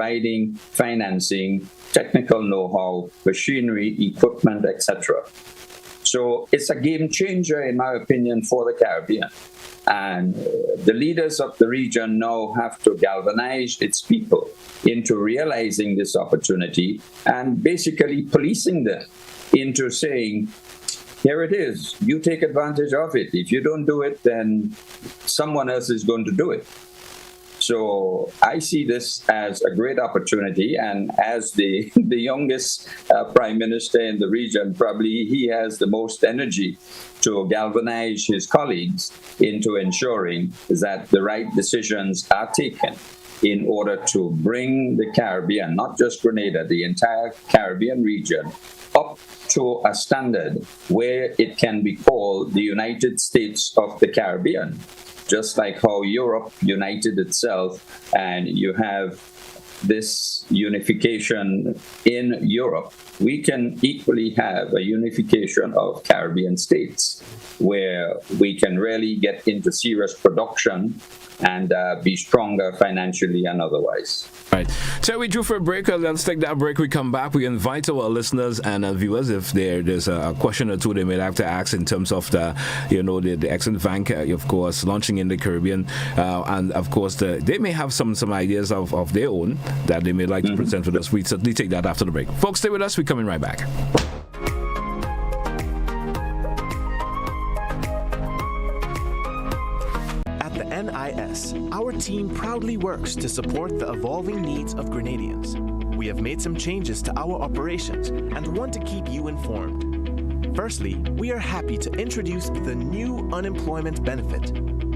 providing financing, technical know-how, machinery, equipment, etc. So it's a game changer, in my opinion, for the Caribbean. And the leaders of the region now have to galvanize its people into realizing this opportunity and basically policing them into saying, here it is, you take advantage of it. If you don't do it, then someone else is going to do it. So I see this as a great opportunity, and as the youngest prime minister in the region, probably he has the most energy to galvanize his colleagues into ensuring that the right decisions are taken in order to bring the Caribbean, not just Grenada, the entire Caribbean region, up to a standard where it can be called the United States of the Caribbean. Just like how Europe united itself, and you have this unification in Europe, we can equally have a unification of Caribbean states where we can really get into serious production and be stronger financially and otherwise. Right. So we drew for a break. Let's take that break. We come back. We invite our listeners and viewers, if there's a question or two they may like to ask in terms of the Excellent Bank, of course, launching in the Caribbean, and of course they may have some ideas of their own that they may like to present with us. We certainly take that after the break. Folks, stay with us. We're coming right back. NIS, our team proudly works to support the evolving needs of Grenadians. We have made some changes to our operations and want to keep you informed. Firstly, we are happy to introduce the new unemployment benefit.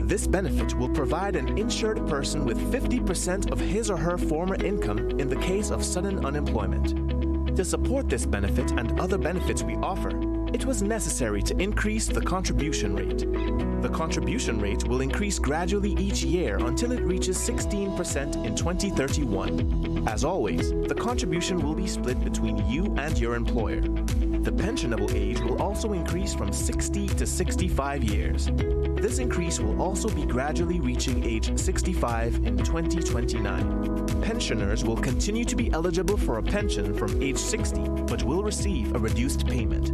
This benefit will provide an insured person with 50% of his or her former income in the case of sudden unemployment. To support this benefit and other benefits we offer, it was necessary to increase the contribution rate. The contribution rate will increase gradually each year until it reaches 16% in 2031. As always, the contribution will be split between you and your employer. The pensionable age will also increase from 60 to 65 years. This increase will also be gradually reaching age 65 in 2029. Pensioners will continue to be eligible for a pension from age 60, but will receive a reduced payment.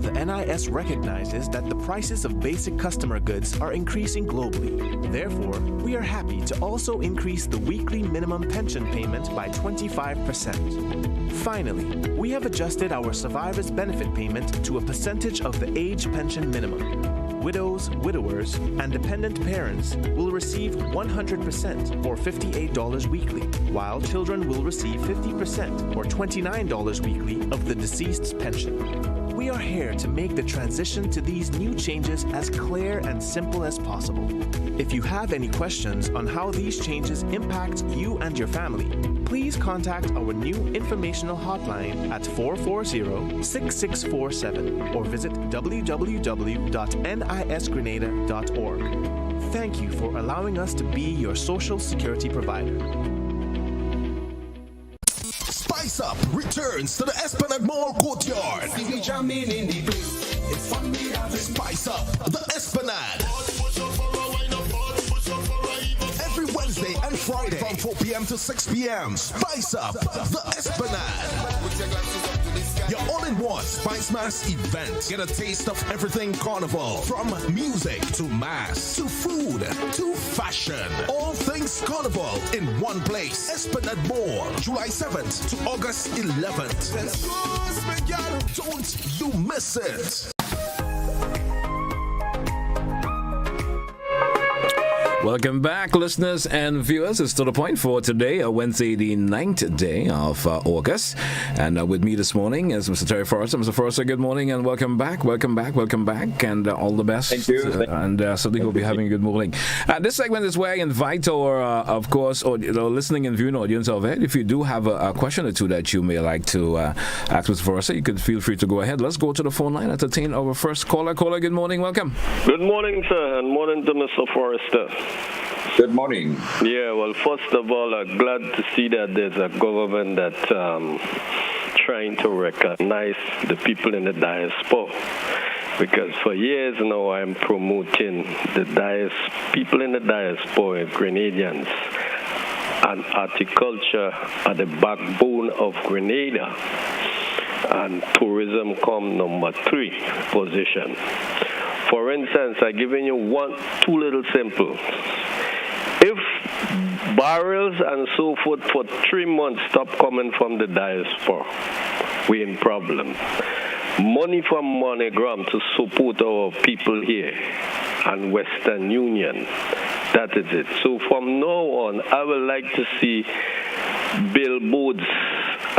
The NIS recognizes that the prices of basic customer goods are increasing globally. Therefore, we are happy to also increase the weekly minimum pension payment by 25%. Finally, we have adjusted our survivor's benefit payment to a percentage of the age pension minimum. Widows, widowers, and dependent parents will receive 100% or $58 weekly, while children will receive 50% or $29 weekly of the deceased's pension. We are here to make the transition to these new changes as clear and simple as possible. If you have any questions on how these changes impact you and your family, please contact our new informational hotline at 440-6647 or visit www.nisgrenada.org. Thank you for allowing us to be your social security provider. Spice Up returns to the Esplanade Mall courtyard. Spice Up the Esplanade. Every Wednesday and Friday from 4 p.m. to 6 p.m. Spice Up the Esplanade. Your all-in-one Spice Mass event. Get a taste of everything Carnival. From music to mass to food to fashion. All things Carnival in one place. Esplanade Mall, July 7th to August 11th. Don't you miss it. Welcome back, listeners and viewers. It's to the point for today, Wednesday, the 9th day of August. And with me this morning is Mr. Terry Forrester. Mr. Forrester, good morning and welcome back, and all the best. Thank you. And certainly we'll be having a good morning. This segment is where I invite our, of course, listening and viewing audience of it. If you do have a question or two that you may like to ask Mr. Forrester, you can feel free to go ahead. Let's go to the phone line, entertain our first caller. Caller, good morning, welcome. Good morning, sir, and morning to Mr. Forrester. Good morning. Yeah, well, first of all, I'm glad to see that there's a government that's trying to recognize the people in the diaspora. Because for years now, I'm promoting the people in the diaspora, Grenadians, and horticulture are the backbone of Grenada, and tourism come number 3 position. For instance, I'm giving you two little simple. If barrels and so forth for 3 months stop coming from the diaspora, we're in problem. Money from MoneyGram to support our people here and Western Union. That is it. So from now on, I would like to see billboards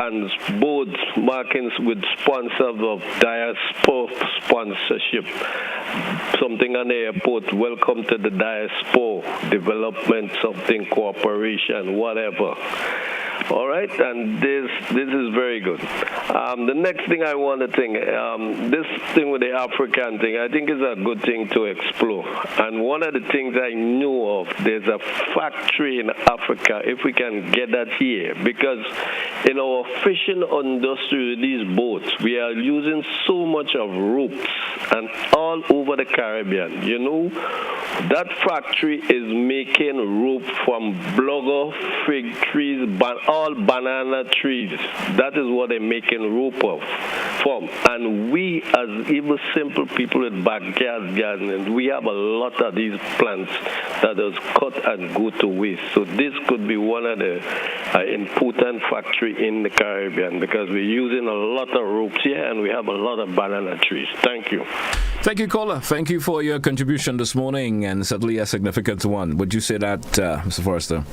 and boards markings with sponsors of diaspora sponsorship. Something on the airport, welcome to the diaspora, development, something, cooperation, whatever. All right, and this is very good. The next thing I want to think, this thing with the African thing, I think is a good thing to explore. And one of the things I knew of, there's a factory in Africa, if we can get that here, because in our fishing industry, these boats, we are using so much of ropes and all over the Caribbean. You know, that factory is making rope from blogger, fig trees, all banana trees. That is what they're making rope from. And we, as even simple people with backyard gardening, we have a lot of these plants that is cut and go to waste. So this could be one of the important factory in the Caribbean, because we're using a lot of ropes here and we have a lot of banana trees. Thank you. Thank you, caller. Thank you for your contribution this morning, and certainly a significant one. Would you say that, Mr. Forrester?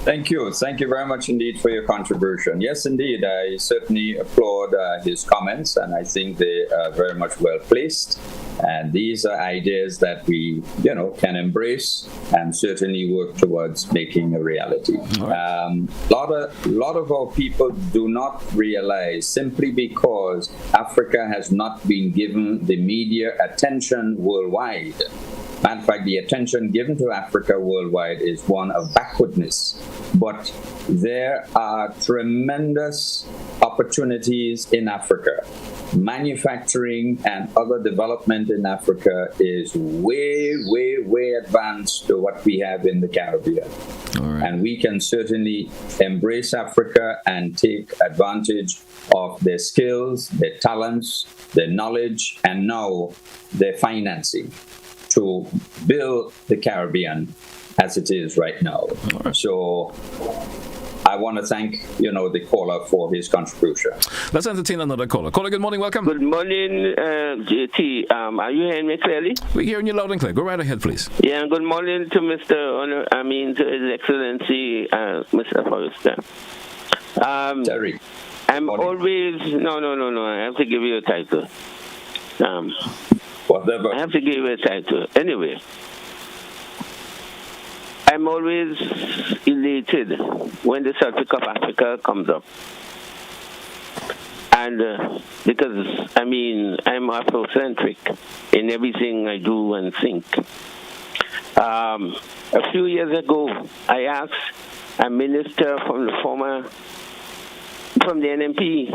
Thank you. Thank you very much indeed for your contribution. Yes, indeed. I certainly applaud his comments, and I think they are very much well placed. And these are ideas that we, can embrace and certainly work towards making a reality. Right. Lot of our people do not realize, simply because Africa has not been given the media attention worldwide. Matter of fact, the attention given to Africa worldwide is one of backwardness. But there are tremendous opportunities in Africa. Manufacturing and other development in Africa is way, way, way advanced to what we have in the Caribbean. All right. And we can certainly embrace Africa and take advantage of their skills, their talents, their knowledge, and now their financing to build the Caribbean as it is right now. Right. So I want to thank, the caller for his contribution. Let's entertain another caller. Caller, good morning, welcome. Good morning, JT. Are you hearing me clearly? We're hearing you loud and clear. Go right ahead, please. Yeah, good morning to to His Excellency, Mr. Forrester. Terry. I'm always... No. I have to give you a title. Whatever. I have to give you a title. Anyway, I'm always elated when the subject of Africa comes up. And because, I'm Afrocentric in everything I do and think. A few years ago, I asked a minister from the NMP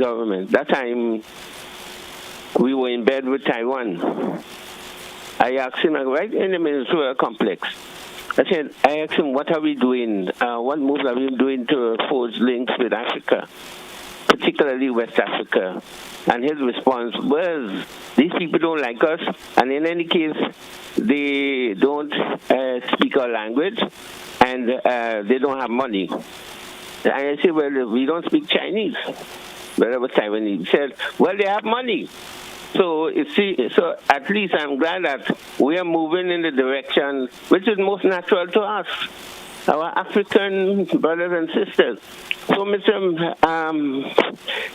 government. That time, we were in bed with Taiwan. I asked him, right in the Minnesota complex, I asked him, what are we doing? What moves are we doing to forge links with Africa, particularly West Africa? And his response was, these people don't like us, and in any case, they don't speak our language, and they don't have money. And I said, well, we don't speak Chinese. But it was Taiwanese. He said, well, they have money. So at least I'm glad that we are moving in the direction which is most natural to us, our African brothers and sisters. So, Mr.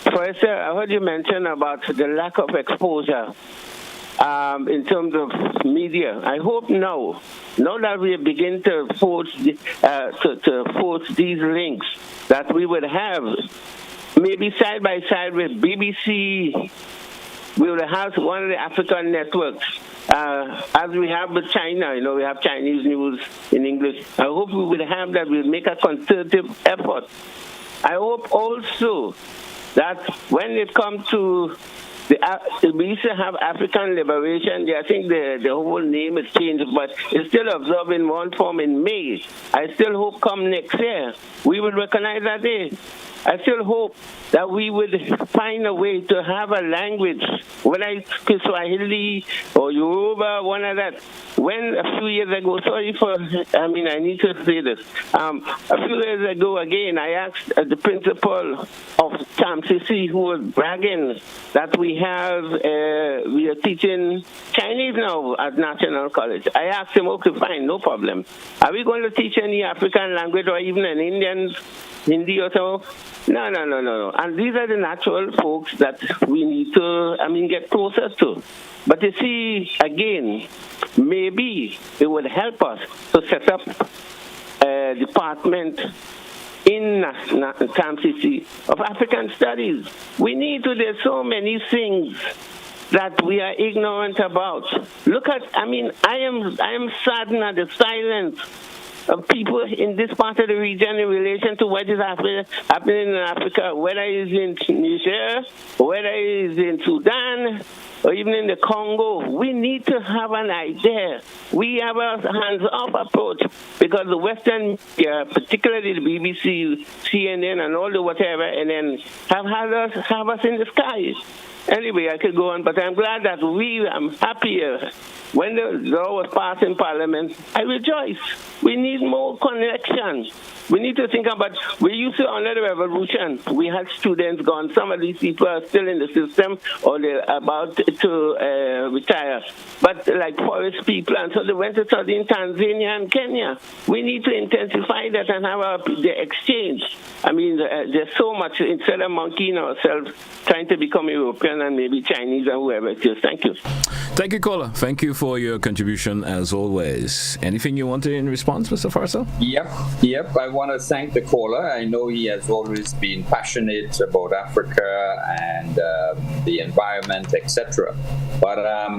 Forrester, I heard you mention about the lack of exposure in terms of media. I hope now that we begin to forge these links, that we would have maybe side by side with BBC. We will have one of the African networks, as we have with China. We have Chinese news in English. I hope we will have that. We'll make a concerted effort. I hope also that when it comes to we used to have African Liberation Day. I think the whole name has changed, but it's still observed in one form in May. I still hope come next year we will recognize that day. I still hope that we would find a way to have a language, whether it's Kiswahili or Yoruba, one of that. When a few years ago, I need to say this. A few years ago, again, I asked the principal of TAMCC, who was bragging that we are teaching Chinese now at National College. I asked him, okay, fine, no problem. Are we going to teach any African language or even an Indian Hindi or so? No. And these are the natural folks that we need to, get closer to. But you see, again, maybe it would help us to set up a department in TAMCC of African Studies. There's so many things that we are ignorant about. I am saddened at the silence of people in this part of the region in relation to what is happening in Africa, whether it's in Niger, whether it's in Sudan, or even in the Congo. We need to have an idea. We have a hands-off approach because the Western media, particularly the BBC, CNN, and all the whatever, and then have us in the sky. Anyway, I could go on, but I'm glad that I'm happier. When the law was passed in Parliament, I rejoice. We need more connection. We need to think about, we used to, under the revolution, we had students gone. Some of these people are still in the system or they're about to retire. But like forest people, and so they went to study in Tanzania and Kenya. We need to intensify that and have the exchange. There's so much, instead of monkeying ourselves, trying to become European and maybe Chinese and whoever it is. Thank you. Thank you, caller. Thank you for your contribution as always. Anything you wanted in response, Mr. Forrester? Yep. I want to thank the caller. I know he has always been passionate about Africa and the environment, etc. But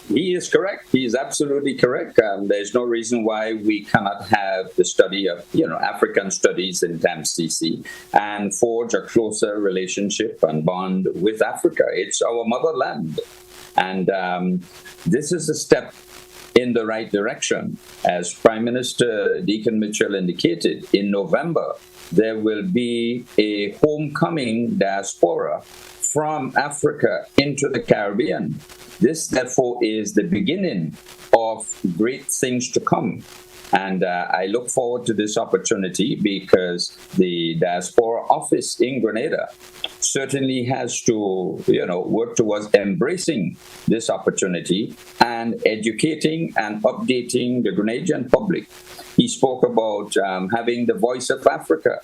he is correct. He is absolutely correct. There's no reason why we cannot have the study of, African studies in TAMCC and forge a closer relationship and bond with Africa. It's our motherland. And this is a step in the right direction. As Prime Minister Deacon Mitchell indicated, in November, there will be a homecoming diaspora from Africa into the Caribbean. This, therefore, is the beginning of great things to come. And I look forward to this opportunity because the diaspora office in Grenada certainly has to, work towards embracing this opportunity and educating and updating the Grenadian public. He spoke about having the voice of Africa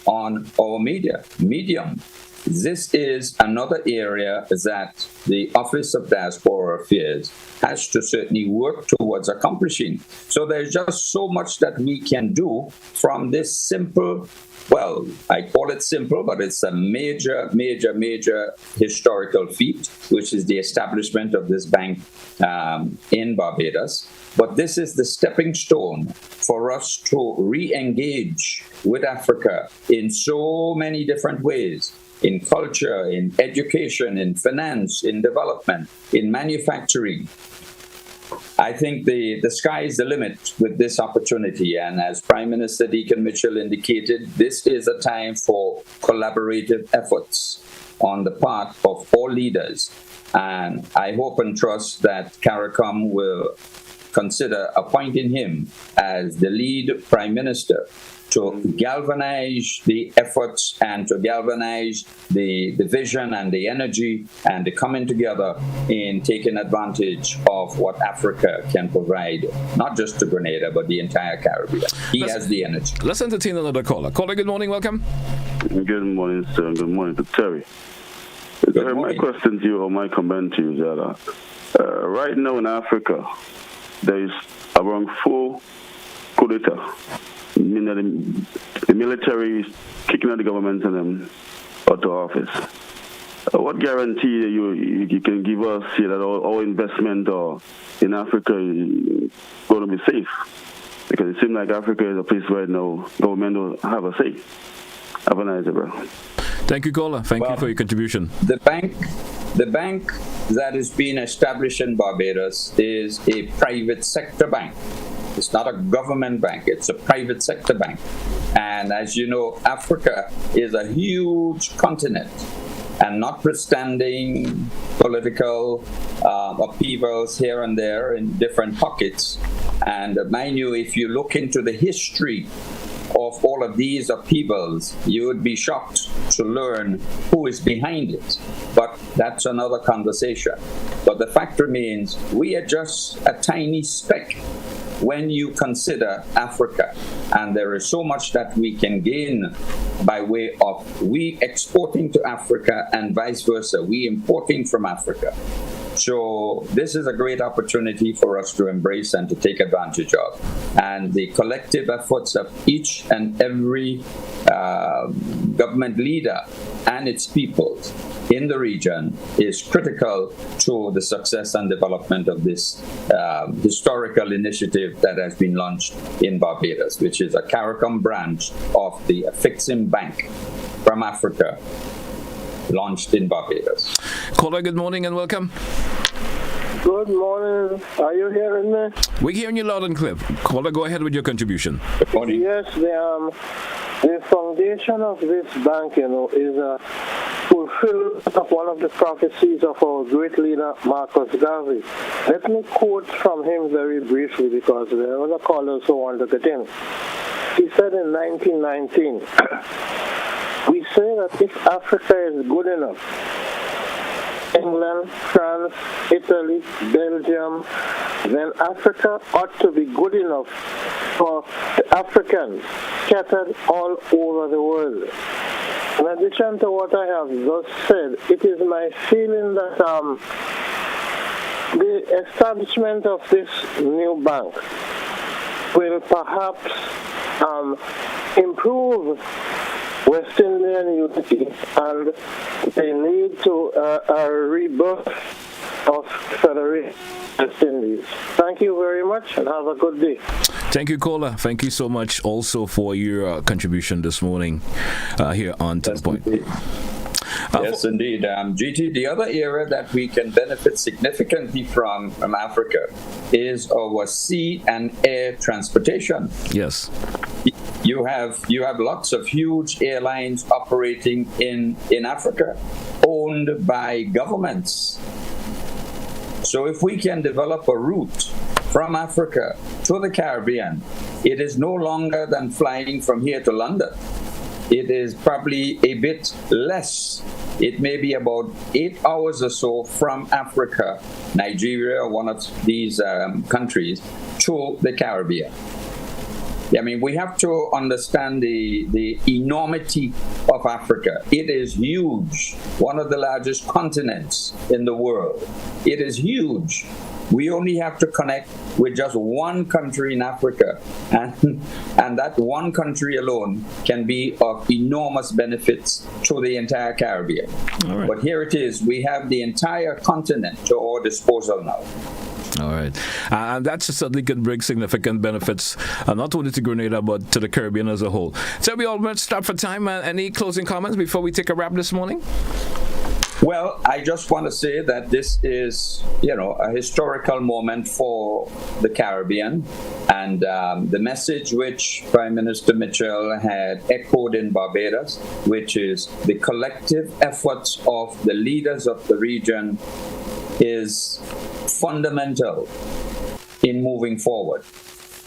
on our medium. This is another area that the Office of Diaspora Affairs has to certainly work towards accomplishing. So there's just so much that we can do from this simple, well, I call it simple, but it's a major historical feat, which is the establishment of this bank in Barbados. But this is the stepping stone for us to re-engage with Africa in so many different ways. In culture, in education, in finance, in development, in manufacturing. I think the sky is the limit with this opportunity. And as Prime Minister Deacon Mitchell indicated, this is a time for collaborative efforts on the part of all leaders. And I hope and trust that CARICOM will consider appointing him as the lead Prime Minister to galvanize the efforts and to galvanize the vision and the energy and the coming together in taking advantage of what Africa can provide, not just to Grenada, but the entire Caribbean. He has the energy. Let's entertain another caller. Caller, good morning, welcome. Good morning, sir. Good morning to Terry. Good morning. My question to you, or my comment to you is that right now in Africa, there is around 4 coup d'etat. Meaning the military is kicking out the government and them out of office. What guarantee you can give us here that our investment in Africa is going to be safe? Because it seems like Africa is a place where no government will have a say. Have a nice day, bro. Thank you, caller. Thank you for your contribution. The bank that is being established in Barbados is a private sector bank. It's not a government bank, it's a private sector bank. And as you know, Africa is a huge continent. And notwithstanding political upheavals here and there in different pockets, and mind you, if you look into the history of all of these upheavals, you would be shocked to learn who is behind it. But that's another conversation. But the fact remains, we are just a tiny speck when you consider Africa. And there is so much that we can gain by way of we exporting to Africa and vice versa, we importing from Africa. So this is a great opportunity for us to embrace and to take advantage of. And the collective efforts of each and every government leader and its peoples in the region is critical to the success and development of this historical initiative that has been launched in Barbados, which is a CARICOM branch of the Fixing Bank from Africa, launched in Barbados. Caller, good morning and welcome. Good morning. Are you hearing me? We're hearing you loud and clear. Caller, go ahead with your contribution. Good morning. Yes, the foundation of this bank, is a fulfillment of one of the prophecies of our great leader, Marcus Garvey. Let me quote from him very briefly because there are other callers who want to get in. He said in 1919, we say that if Africa is good enough, England, France, Italy, Belgium, then Africa ought to be good enough for the Africans scattered all over the world. In addition to what I have just said, it is my feeling that the establishment of this new bank will perhaps improve West Indian unity and the need to a rebirth of Federation West Indies. Thank you very much and have a good day. Thank you, caller. Thank you so much also for your contribution this morning here on To The Point. Yes, indeed. GT, the other area that we can benefit significantly from Africa is our sea and air transportation. Yes. You have lots of huge airlines operating in Africa, owned by governments. So if we can develop a route from Africa to the Caribbean, it is no longer than flying from here to London. It is probably a bit less. It may be about 8 hours or so from Africa, Nigeria, or one of these countries, to the Caribbean. I mean, we have to understand the enormity of Africa. It is huge, one of the largest continents in the world. It is huge. We only have to connect with just one country in Africa, and that one country alone can be of enormous benefits to the entire Caribbean. All right. But here it is. We have the entire continent to our disposal now. All right. And that certainly can bring significant benefits, not only to Grenada, but to the Caribbean as a whole. So we almost stop for time. Any closing comments before we take a wrap this morning? Well, I just want to say that this is, a historical moment for the Caribbean. And the message which Prime Minister Mitchell had echoed in Barbados, which is the collective efforts of the leaders of the region, is fundamental in moving forward.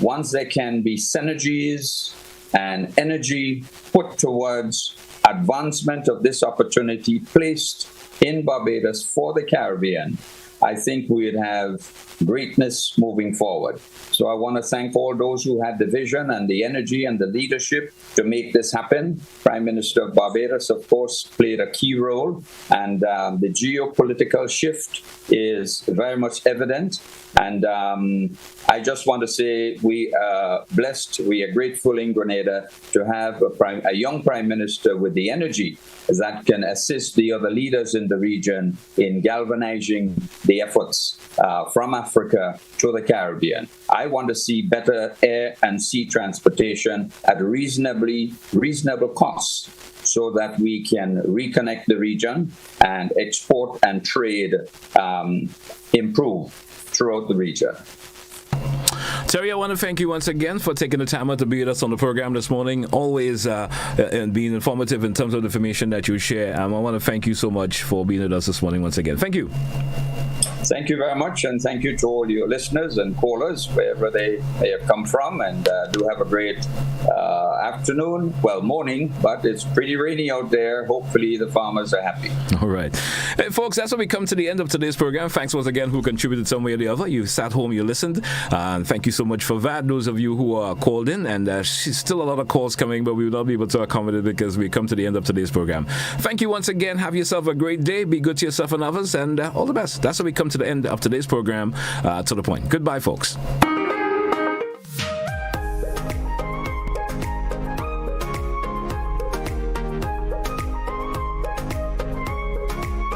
Once there can be synergies and energy put towards advancement of this opportunity placed in Barbados for the Caribbean, I think we would have greatness moving forward. So I want to thank all those who had the vision and the energy and the leadership to make this happen. Prime Minister of Barbados, of course, played a key role, and the geopolitical shift is very much evident. And I just want to say we are blessed, we are grateful in Grenada to have a young Prime Minister with the energy that can assist the other leaders in the region in galvanizing the efforts from Africa to the Caribbean. I want to see better air and sea transportation at reasonable costs, so that we can reconnect the region and export and trade improve throughout the region. Terry, I want to thank you once again for taking the time out to be with us on the program this morning. Always and being informative in terms of the information that you share. I want to thank you so much for being with us this morning once again. Thank you. Thank you very much, and thank you to all your listeners and callers, wherever they may have come from, and do have a great afternoon, well, morning, but it's pretty rainy out there. Hopefully the farmers are happy. All right. Hey, folks, that's when we come to the end of today's program. Thanks once again who contributed some way or the other. You sat home, you listened, and thank you so much for that. Those of you who are called in, and still a lot of calls coming, but we will not be able to accommodate because we come to the end of today's program. Thank you once again. Have yourself a great day. Be good to yourself and others, and all the best. That's when we come to the end of today's program. To the point. Goodbye, folks.